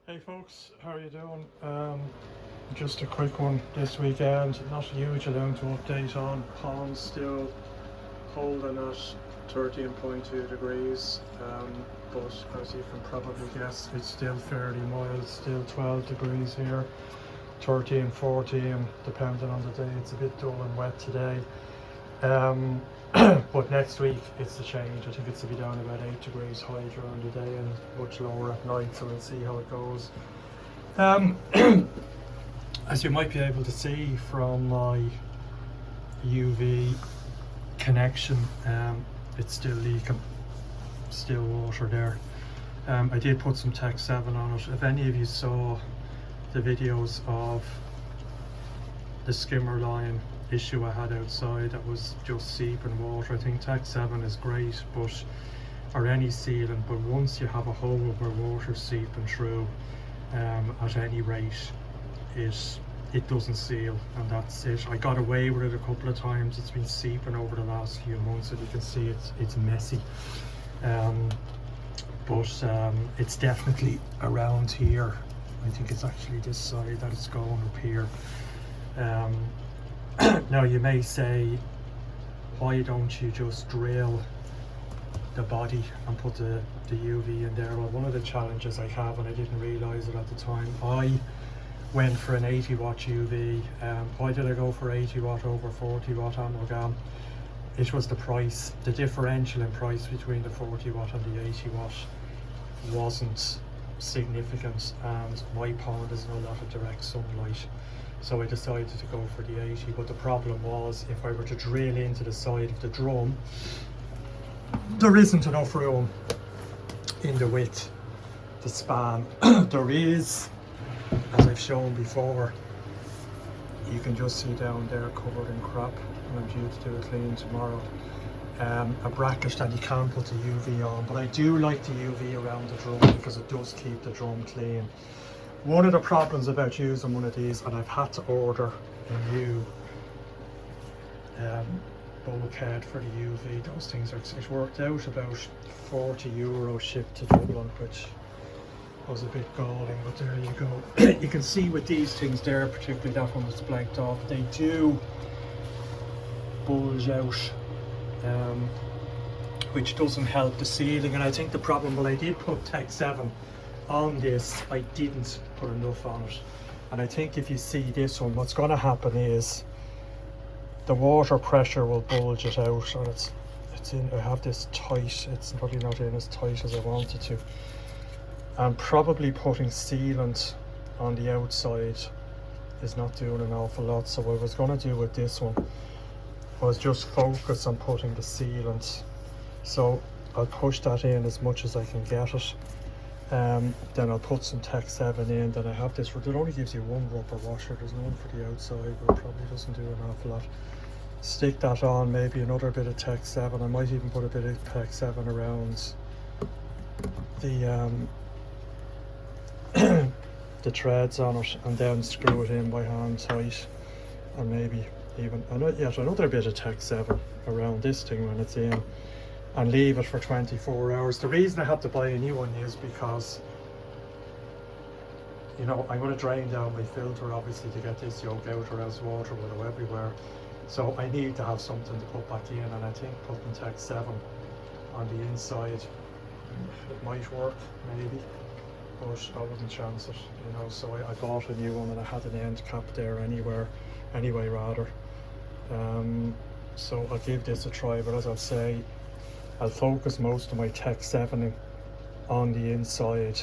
Hey folks, how are you doing? Just a quick one this weekend, not a huge amount to update on. Pond's still holding at 13.2 degrees, but as you can probably guess, it's still fairly mild, still 12 degrees here, 13, 14, depending on the day. It's a bit dull and wet today. But next week it's a change. I think it's to be down about 8 degrees high during the day and much lower at night, so we'll see how it goes. As you might be able to see from my UV connection, it's still leaking, still water there. I did put some Tech 7 on it. If any of you saw the videos of the skimmer line issue I had outside that was just seeping water, I think Tech 7 is great, but or any sealant, but once you have a hole where water's seeping through at any rate, it doesn't seal, and that's it. I got away with it a couple of times. It's been seeping over the last few months, and you can see it's messy, but it's definitely around here. I think it's actually this side that it's going up here. Now you may say, why don't you just drill the body and put the UV in there? Well, one of the challenges I have, and I didn't realise it at the time, I went for an 80 watt UV. Why did I go for 80 watt over 40 watt amalgam? It was the price. The differential in price between the 40 watt and the 80 watt wasn't significant, and my pond is in a lot of direct sunlight, so I decided to go for the 80. But the problem was, if I were to drill into the side of the drum, there isn't enough room in the width to span. There is, as I've shown before, you can just see down there covered in crap, and I'm due to do a clean tomorrow, a bracket that you can put the UV on. But I do like the UV around the drum because it does keep the drum clean. One of the problems about using one of these, and I've had to order a new bulkhead for the UV, those things are, it worked out about €40 shipped to Dublin, which was a bit galling, but there you go. You can see with these things there, particularly that one that's blanked off, they do bulge out, which doesn't help the sealing. And I think the problem, well, I did put Tech 7 on this, I didn't put enough on it, and I think if you see this one, what's going to happen is the water pressure will bulge it out, and it's in, I have this tight, it's probably not in as tight as I wanted to. And probably putting sealant on the outside is not doing an awful lot. So what I was going to do with this one was just focus on putting the sealant. So I'll push that in as much as I can get it. Then I'll put some Tech 7 in. Then I have this, it only gives you one rubber washer, there's none for the outside, but it probably doesn't do an awful lot. Stick that on, maybe another bit of Tech 7. I might even put a bit of Tech 7 around the the threads on it, and then screw it in by hand tight, and maybe even yet another bit of Tech 7 around this thing when it's in, and leave it for 24 hours. The reason I had to buy a new one is because, you know, I'm going to drain down my filter obviously to get this yolk out, or else water will go everywhere. So I need to have something to put back in, and I think putting Tech 7 on the inside, it might work maybe, but I wouldn't chance it, you know. So I bought a new one, and I had an end cap there anyway rather. So I'll give this a try, but as I say, I'll focus most of my Tech 7 on the inside,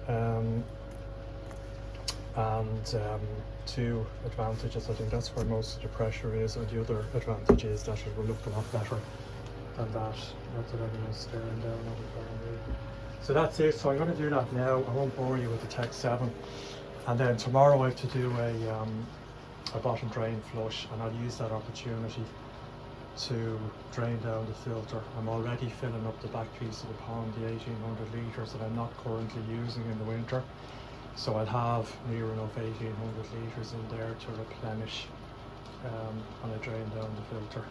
and two advantages. I think that's where most of the pressure is, and the other advantage is that it will look a lot better than that. Not that anyone's staring down on me. So that's it. So I'm going to do that now. I won't bore you with the Tech 7, and then tomorrow I have to do a bottom drain flush, and I'll use that opportunity to drain down the filter. I'm already filling up the back piece of the pond, the 1800 litres that I'm not currently using in the winter, so I'll have near enough 1800 litres in there to replenish when I drain down the filter.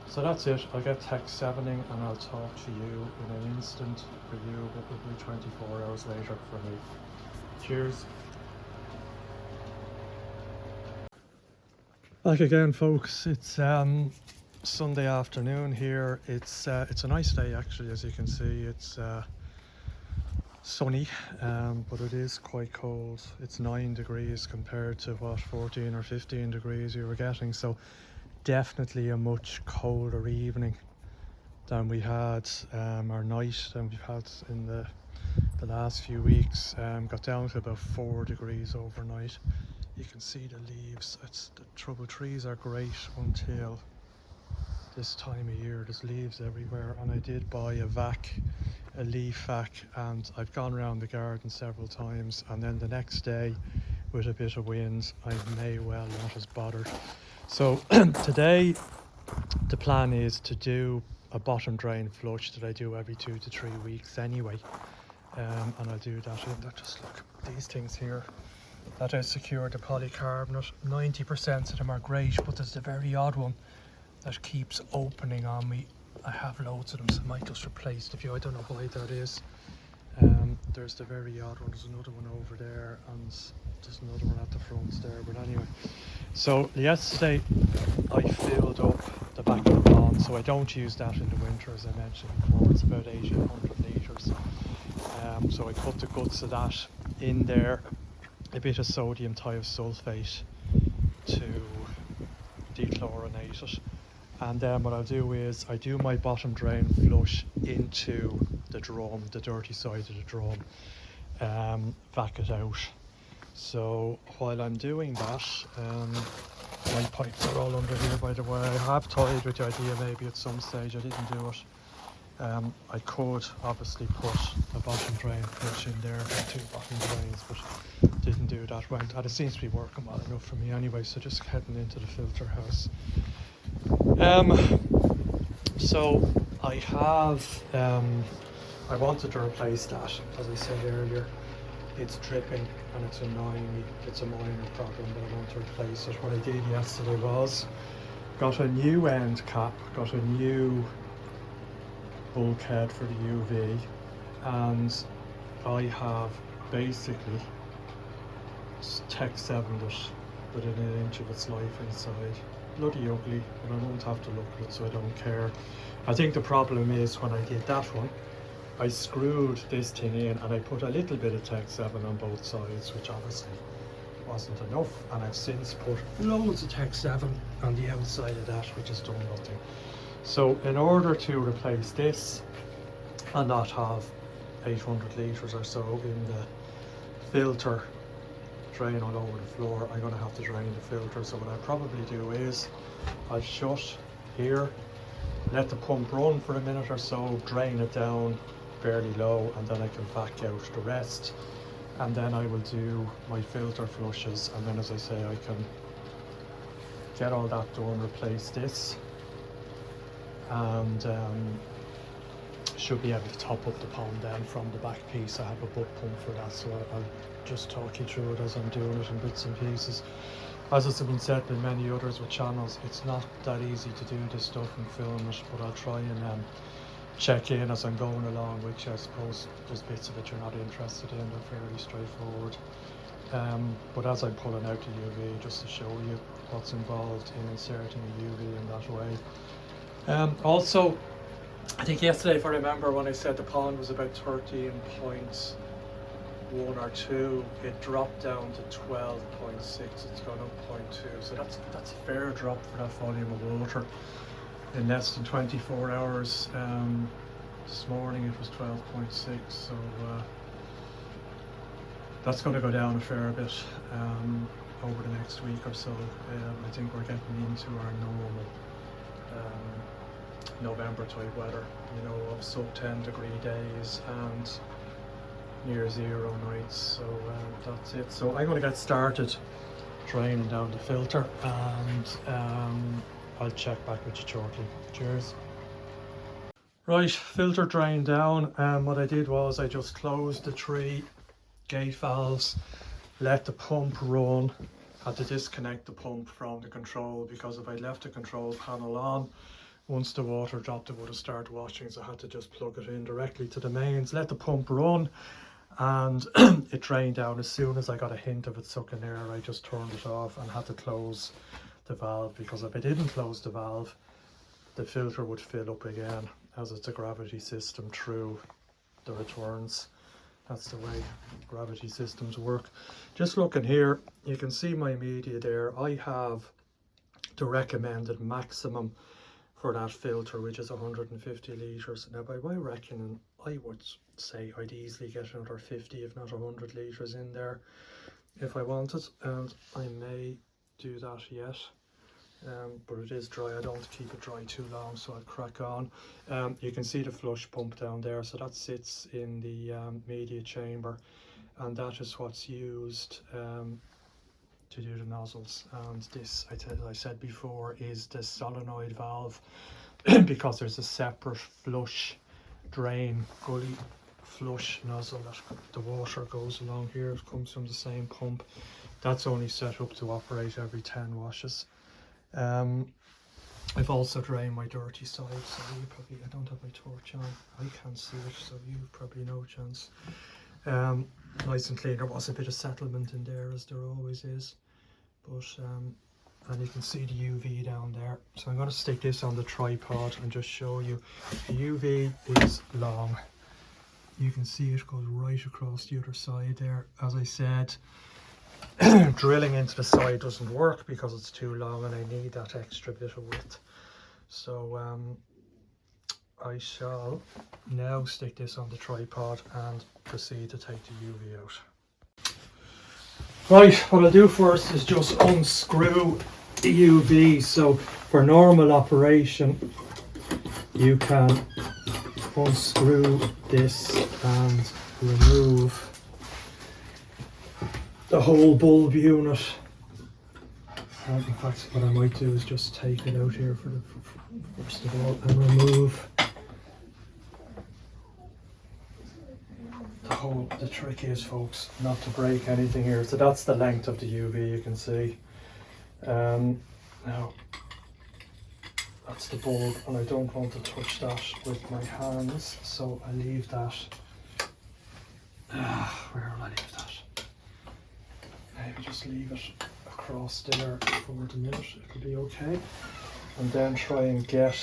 So that's it. I'll get tech 7ing and I'll talk to you in an instant. For you, but will be 24 hours later for me. Cheers. Back again, folks. It's Sunday afternoon here. It's a nice day actually, as you can see. It's sunny, but it is quite cold. It's 9 degrees compared to what, 14 or 15 degrees we were getting. So definitely a much colder evening than we had, or night than we've had in the last few weeks. Got down to about 4 degrees overnight. You can see the leaves. It's the trouble. Trees are great until this time of year. There's leaves everywhere, and I did buy a leaf vac, and I've gone around the garden several times, and then the next day with a bit of wind I may well not as bothered. So today the plan is to do a bottom drain flush that I do every 2 to 3 weeks anyway, and I'll do that in that. Just look, these things here that I secured the polycarbonate, 90% of them are great, but there's the very odd one that keeps opening on me. I have loads of them, so I might just replace the few. I don't know why that is. There's the very odd one. There's another one over there, and there's another one at the front there. But anyway, so yesterday I filled up the back of the pond, so I don't use that in the winter, as I mentioned before. It's about 1800 litres. So I put the guts of that in there, a bit of sodium thiosulfate to dechlorinate it, and then what I'll do is I do my bottom drain flush into the drum, the dirty side of the drum, vac it out. So while I'm doing that, my pipes are all under here, by the way. I have toyed with the idea maybe at some stage, I didn't do it. I could obviously put a bottom drain flush in there, 2 bottom drains, but didn't do that. And it seems to be working well enough for me anyway, so just heading into the filter house. So I have, I wanted to replace that, as I said earlier. It's dripping and it's annoying me. It's a minor problem, but I want to replace it. What I did yesterday was got a new end cap, got a new bulkhead for the UV, and I have basically tech 7'd it within an inch of its life inside. Bloody ugly, but I won't have to look at it, so I don't care. I think the problem is when I did that one, I screwed this thing in and I put a little bit of tech 7 on both sides, which obviously wasn't enough, and I've since put loads of tech 7 on the outside of that, which has done nothing. So in order to replace this and not have 800 litres or so in the filter drain all over the floor, I'm going to have to drain the filter. So what I'll probably do is I'll shut here, let the pump run for a minute or so, drain it down fairly low, and then I can vac out the rest, and then I will do my filter flushes, and then, as I say, I can get all that done, replace this, and should be able to top up the pond then from the back piece. I have a butt pump for that, so I'll just talk you through it as I'm doing it in bits and pieces. As has been said by many others with channels, it's not that easy to do this stuff and film it, but I'll try and check in as I'm going along, which I suppose there's bits of it you're not interested in, they're fairly straightforward. But as I'm pulling out the UV, just to show you what's involved in inserting a UV in that way. Also, I think yesterday, if I remember, when I said the pond was about 13.1 or 2, it dropped down to 12.6. It's gone up 0.2, so that's a fair drop for that volume of water in less than 24 hours. This morning it was 12.6, so that's going to go down a fair bit over the next week or so. I think we're getting into our normal November type weather, you know, of sub 10 degree days and near 0 nights. So that's it. So I'm going to get started draining down the filter, and I'll check back with you shortly. Cheers. Right, filter drained down. What I did was I just closed the 3 gate valves, let the pump run. Had to disconnect the pump from the control, because if I left the control panel on, once the water dropped, it would have started washing, so I had to just plug it in directly to the mains, let the pump run, and it drained down. As soon as I got a hint of it sucking air, I just turned it off and had to close the valve, because if I didn't close the valve, the filter would fill up again, as it's a gravity system through the returns. That's the way gravity systems work. Just looking here, you can see my media there. I have the recommended maximum for that filter, which is 150 litres. Now, by my reckoning, I would say I'd easily get another 50, if not 100 litres in there if I wanted, and I may do that yet. But it is dry. I don't want to keep it dry too long, so I'll crack on. You can see the flush pump down there, so that sits in the media chamber, and that is what's used to do the nozzles. And this, as I said before, is the solenoid valve because there's a separate flush drain gully flush nozzle that the water goes along here. It comes from the same pump. That's only set up to operate every 10 washes. I've also drained my dirty side, so you probably, I don't have my torch on, I can't see it, so you probably no chance. Nice and clean. There was a bit of settlement in there, as there always is, but and you can see the UV down there. So I'm going to stick this on the tripod and just show you. The UV is long. You can see it goes right across the other side there. As I said, drilling into the side doesn't work because it's too long, and I need that extra bit of width. So I shall now stick this on the tripod and proceed to take the UV out. Right, what I'll do first is just unscrew the UV. So for normal operation, you can unscrew this and remove the whole bulb unit. And in fact, what I might do is just take it out here for the first of all and remove the whole. The trick is, folks, not to break anything here. So that's the length of the UV, you can see. Now that's the bulb, and I don't want to touch that with my hands, so I leave that. Where will I leave that? Maybe just leave it across there for the minute, it'll be okay. And then try and get,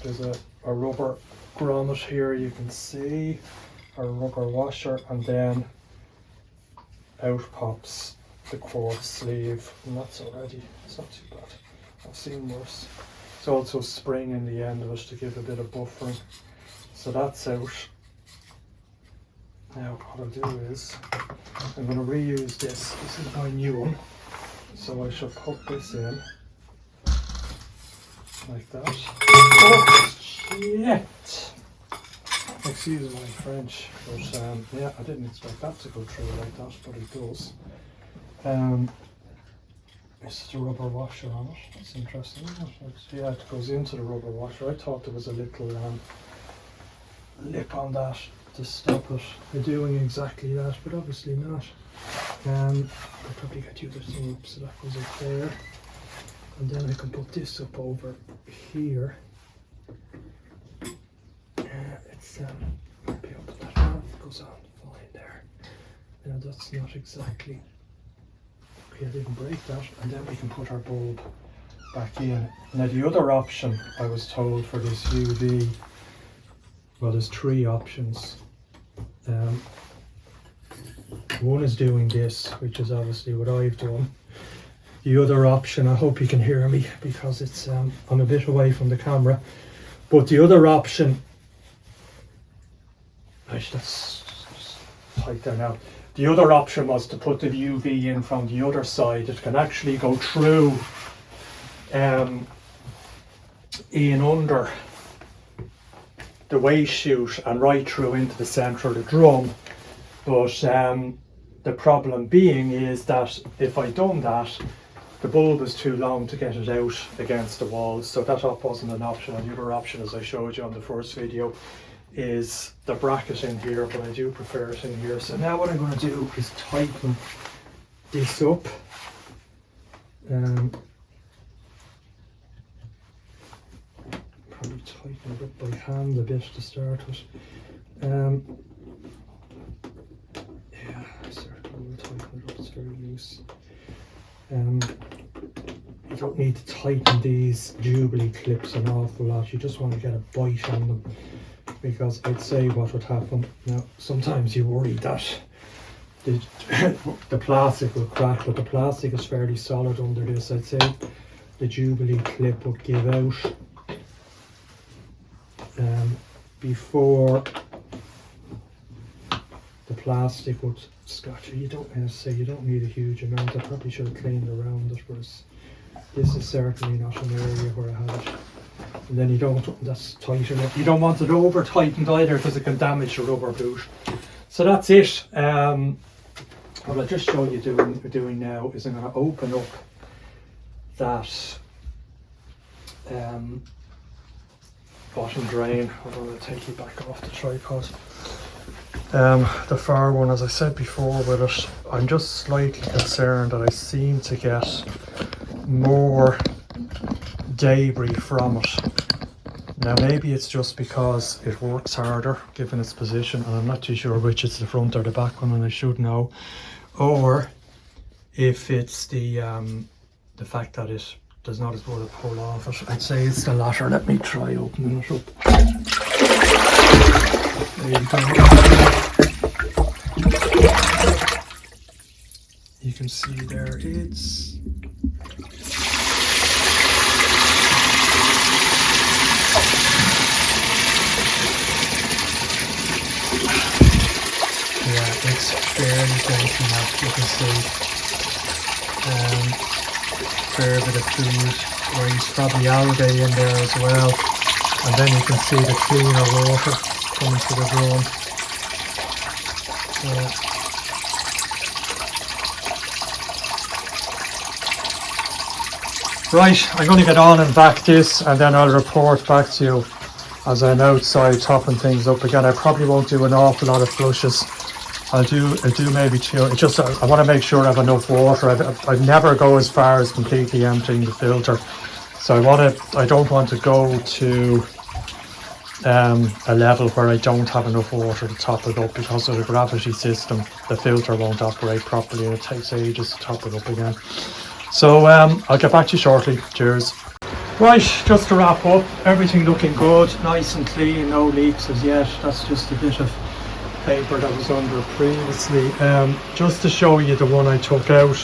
there's a rubber grommet here, you can see, a rubber washer, and then out pops the quartz sleeve, and that's already, it's not too bad. I've seen worse. It's also spring in the end of it to give a bit of buffering. So that's out. Now what I'll do is, I'm going to reuse this. This is my new one. So I shall put this in like that. Oh, shit! Excuse my French, but yeah, I didn't expect that to go through like that, but it does. This is a rubber washer on it. That's interesting, isn't it? Yeah, it goes into the rubber washer. I thought there was a little lip on that to stop it doing exactly that, but obviously not. I'll probably get the other thing up, so that goes up there. And then I can put this up over here. It's might be able to let it goes on fine there. Now that's not exactly. Okay, I didn't break that, and then we can put our bulb back in. Now the other option I was told for this UV, well, there's three options. One is doing this, which is obviously what I've done. The other option, I hope you can hear me because it's I'm a bit away from the camera, but the other option, that's tight there now. The other option was to put the UV in from the other side. It can actually go through in under the waste chute and right through into the centre of the drum. But the problem being is that if I done that, the bulb is too long to get it out against the walls, so that wasn't an option. And the other option, as I showed you on the first video, is the bracket in here, but I do prefer it in here. So now what I'm going to do is tighten this up. probably tighten it up by hand a bit to start with. Yeah, I certainly will tighten it up, it's very loose. You don't need to tighten these Jubilee clips an awful lot, you just want to get a bite on them, because I'd say what would happen, now sometimes you worry that the plastic will crack, but the plastic is fairly solid under this. I'd say the Jubilee clip would give out before the plastic would scotch. You don't need a huge amount. I probably should have cleaned around it, but this is certainly not an area where I had it. And then that's tight enough. You don't want it over tightened either, because it can damage the rubber boot. So that's it. What I'll just show you doing now is I'm going to open up that bottom drain. I'm going to take you back off the tripod. The far one, as I said before with it, I'm just slightly concerned that I seem to get more debris from it. Now maybe it's just because it works harder given its position, and I'm not too sure which is the front or the back one, and I should know, or if it's the fact that there's not as much to pull off it. I'd say it's the latter. Let me try opening it up. There you go. You can see there it's it's fairly dainty now, you can see. Fair bit of food, waste, probably algae in there as well. And then you can see the cleaner water coming to the drum. Right, I'm going to get on and vac this, and then I'll report back to you as I'm outside topping things up again. I probably won't do an awful lot of flushes. I'll do maybe two. It's just I want to make sure I have enough water. I'd never go as far as completely emptying the filter, so I don't want to go to a level where I don't have enough water to top it up, because of the gravity system. The filter won't operate properly, and it takes ages to top it up again. So I'll get back to you shortly. Cheers. Right, just to wrap up, everything looking good, nice and clean, no leaks as yet. That's just a bit of paper that was under previously. Just to show you the one I took out,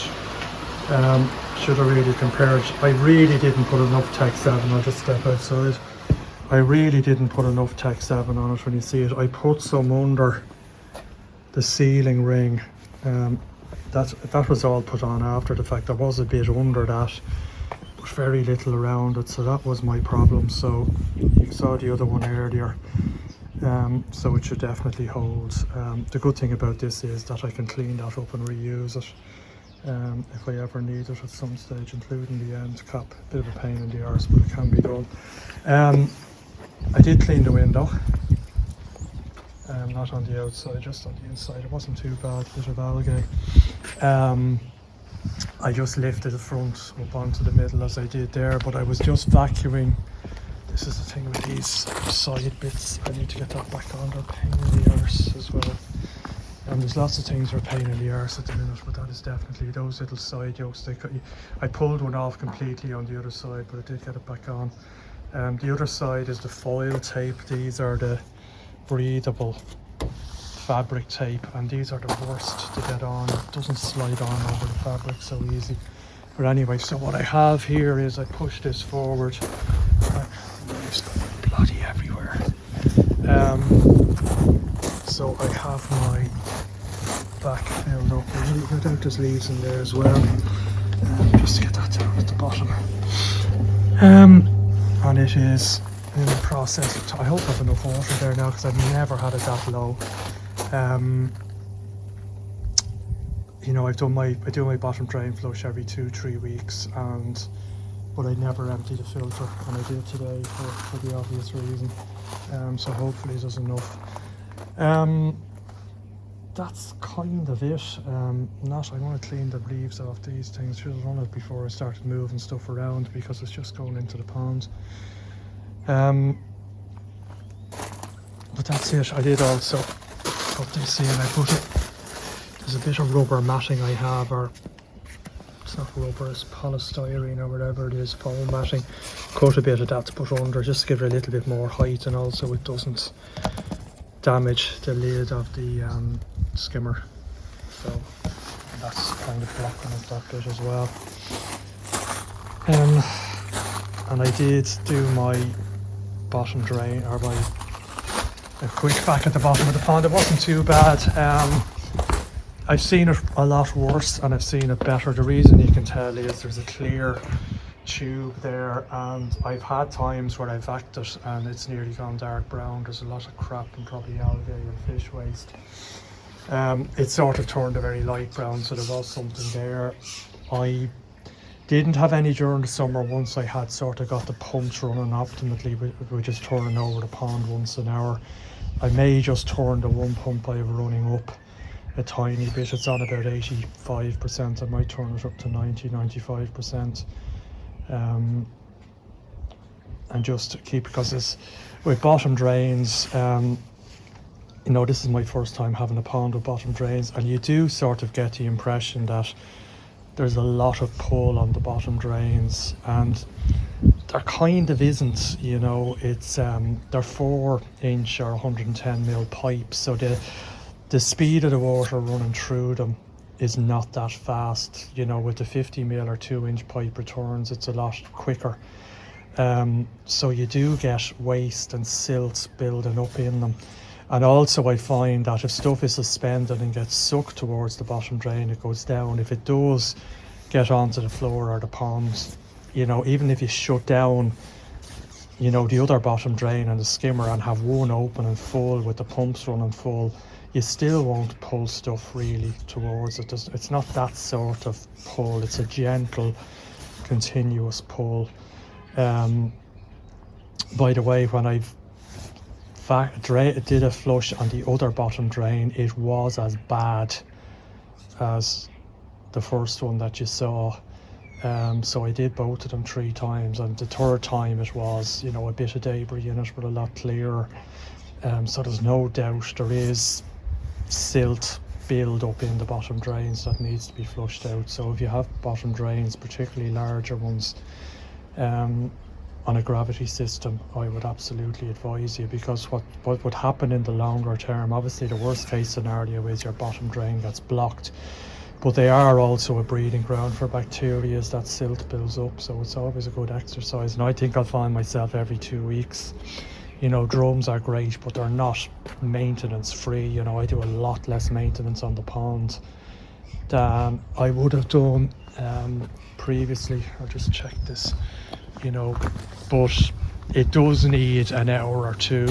should have really compared. I really didn't put enough Tech 7. I'll just step outside. I really didn't put enough Tech 7 on it. When you see it, I put some under the ceiling ring. That was all put on after the fact. There was a bit under that, but very little around it, so that was my problem. So you saw the other one earlier. So it should definitely hold. The good thing about this is that I can clean that up and reuse it if I ever need it at some stage, including the end cap. Bit of a pain in the arse, but it can be done. I did clean the window, not on the outside, just on the inside. It wasn't too bad, bit of algae. I just lifted the front up onto the middle as I did there, but I was just vacuuming. This is the thing with these side bits. I need to get that back on. They're pain in the arse as well. And there's lots of things that are pain in the arse at the minute, but that is definitely those little side yokes. I pulled one off completely on the other side, but I did get it back on. The other side is the foil tape. These are the breathable fabric tape, and these are the worst to get on. It doesn't slide on over the fabric so easy. But anyway, so what I have here is I push this forward. It's bloody everywhere. So I have my back filled up. I doubt there's leaves in there as well. Just to get that down at the bottom. And it is in the process of I hope I have enough water there now, because I've never had it that low. You know, I do my bottom drain flush every 2-3 weeks, but I never empty the filter, and I did today for the obvious reason. So hopefully there's enough. That's kind of it. I want to clean the leaves off these things. Should have done it before I started moving stuff around, because it's just going into the pond. But that's it. I did also put this in. There's a bit of rubber matting I have, or it's not rubber, it's polystyrene or whatever it is, foam matting. Cut a bit of that to put under just to give it a little bit more height, and also it doesn't damage the lid of the skimmer. So that's kind of blocking up that bit as well. And I did do my bottom drain, or a quick back at the bottom of the pond. It wasn't too bad. I've seen it a lot worse and I've seen it better. The reason you can tell is there's a clear tube there, and I've had times where I've vacuumed it and it's nearly gone dark brown. There's a lot of crap and probably algae and fish waste. It sort of turned a very light brown, so there was something there. I didn't have any during the summer. Once I had sort of got the pumps running optimally, we just turning over the pond once an hour. I may just turn the one pump I have running up a tiny bit. It's on about 85%. I might turn it up to 95%. And just keep, because it's with bottom drains, you know, this is my first time having a pond with bottom drains, and you do sort of get the impression that there's a lot of pull on the bottom drains, and there kind of isn't, you know. It's they're 4-inch or 110mm pipes, so the speed of the water running through them is not that fast. You know, with the 50mm or 2-inch pipe returns, it's a lot quicker. So you do get waste and silt building up in them. And also I find that if stuff is suspended and gets sucked towards the bottom drain, it goes down. If it does get onto the floor or the ponds, you know, even if you shut down, you know, the other bottom drain and the skimmer and have one open and full with the pumps running full, you still won't pull stuff really towards it. It's not that sort of pull. It's a gentle, continuous pull. By the way, when I did a flush on the other bottom drain, it was as bad as the first one that you saw. So I did both of them 3 times, and the third time it was, you know, a bit of debris in it, but a lot clearer. So there's no doubt there is silt build up in the bottom drains that needs to be flushed out. So if you have bottom drains, particularly larger ones, on a gravity system, I would absolutely advise you, because what would happen in the longer term, obviously the worst case scenario is your bottom drain gets blocked, but they are also a breeding ground for bacteria as that silt builds up. So it's always a good exercise, and I think I'll find myself every 2 weeks. You know, drums are great, but they're not maintenance free. You know, I do a lot less maintenance on the pond than I would have done previously. I'll just check this, you know, but it does need an hour or two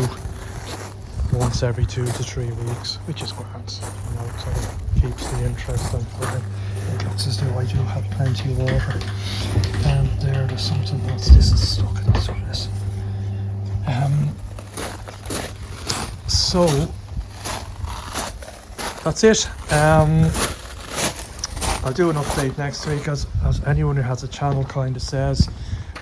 once every 2 to 3 weeks, which is grand, you know, so it keeps the interest on footing. It looks as though I do have plenty of water. And there's something else. This is stuck, that's what it is. So that's it. I'll do an update next week, as anyone who has a channel kind of says.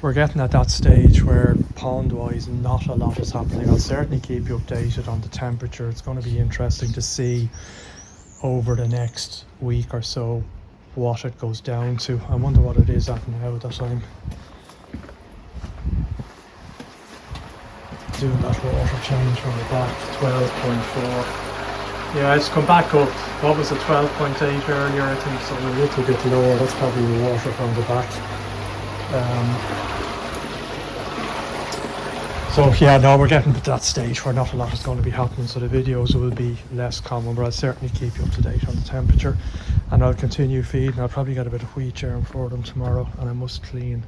We're getting at that stage where pond wise not a lot is happening. I'll certainly keep you updated on the temperature. It's going to be interesting to see over the next week or so what it goes down to. I wonder what it is at now that I'm doing that water change from the back. 12.4. Yeah, it's come back up. What was it, 12.8 earlier, I think, so a little bit lower. That's probably the water from the back. So yeah, no, we're getting to that stage where not a lot is going to be happening, so the videos will be less common, but I'll certainly keep you up to date on the temperature, and I'll continue feeding. I'll probably get a bit of wheat germ for them tomorrow, and I must clean.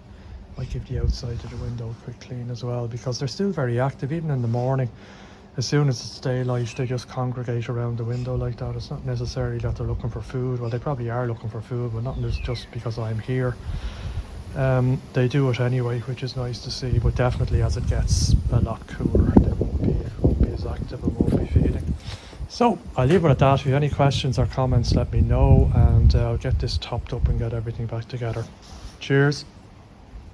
Might give the outside of the window a quick clean as well, because they're still very active. Even in the morning, as soon as it's daylight, they just congregate around the window like that. It's not necessarily that they're looking for food. Well, they probably are looking for food, but not just because I'm here. They do it anyway, which is nice to see, but definitely as it gets a lot cooler, they won't be as active and won't be feeding. So I'll leave it at that. If you have any questions or comments, let me know, and I'll get this topped up and get everything back together. Cheers.